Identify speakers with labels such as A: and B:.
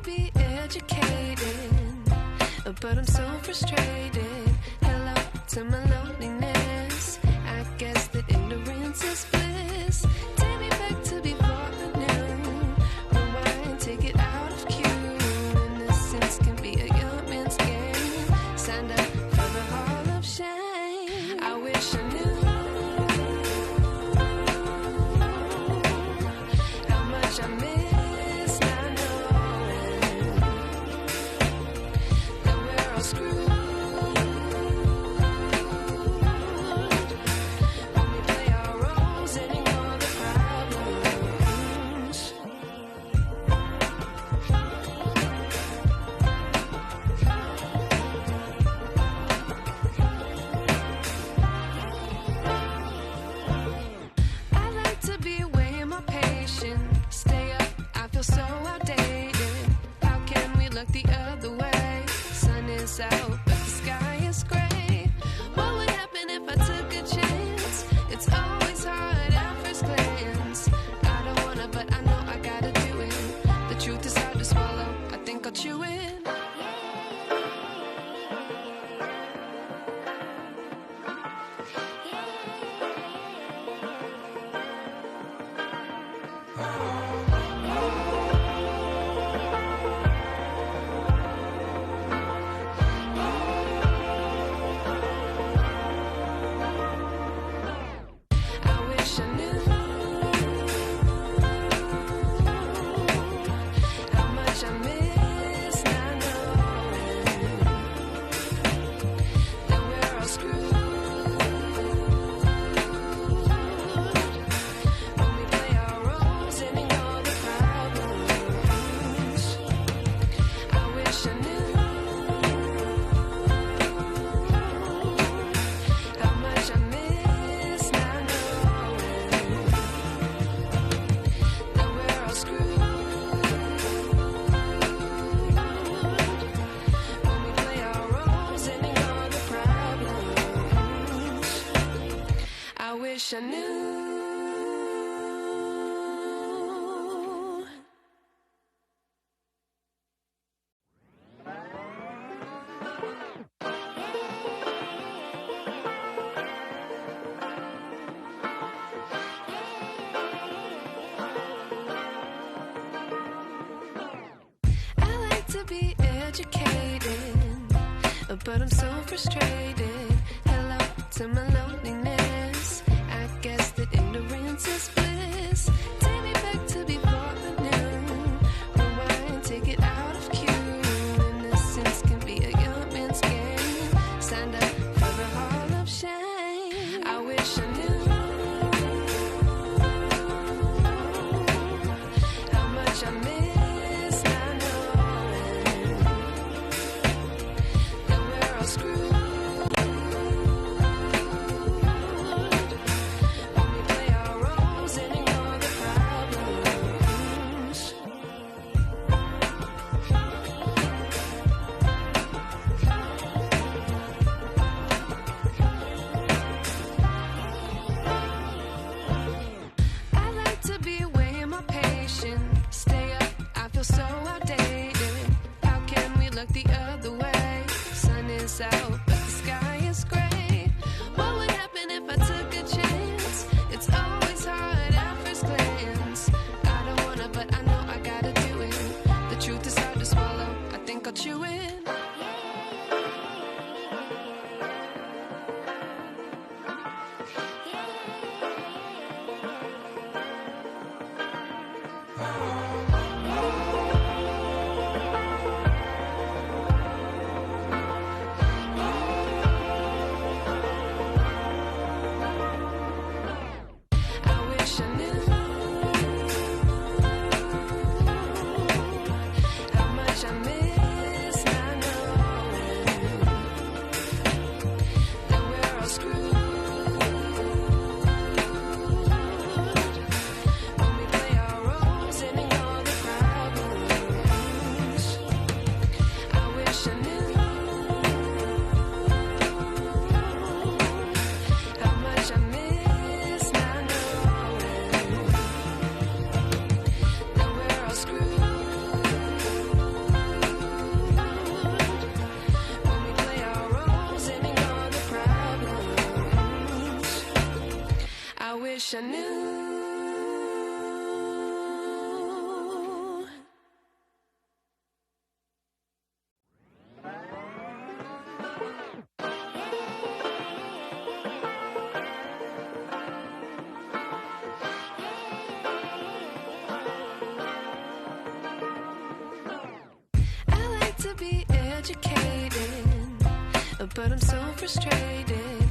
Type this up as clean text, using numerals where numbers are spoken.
A: to be educated, but I'm so frustrated. Hello to my loneliness. I guess that ignorance is bliss. Take me back to before I knew. Rewind, take it out of cue. Innocence can be a young man's game. Signed up for the hall of shame. I wish I knew how much I miss not knowing that we're all screwed. So outdated. How can we look the other way? Sun is out, but the sky is gray. What would happen if I took a chance? It's always hard at first glance. I don't wanna, but I know I gotta do it. The truth is hard to swallow. I think I'll chew it. I knew. I like to be educated, but I'm so frustrated. Hello to my loneliness. I guess that ignorance is bliss. Take me back to before I knew. Rewind, take it out of cue. Innocence can be a young man's game. Signed up for the hall of shame. I wish I knew how much I miss not knowing that we're all screwed. wish I knew. I like to be educated, but I'm so frustrated.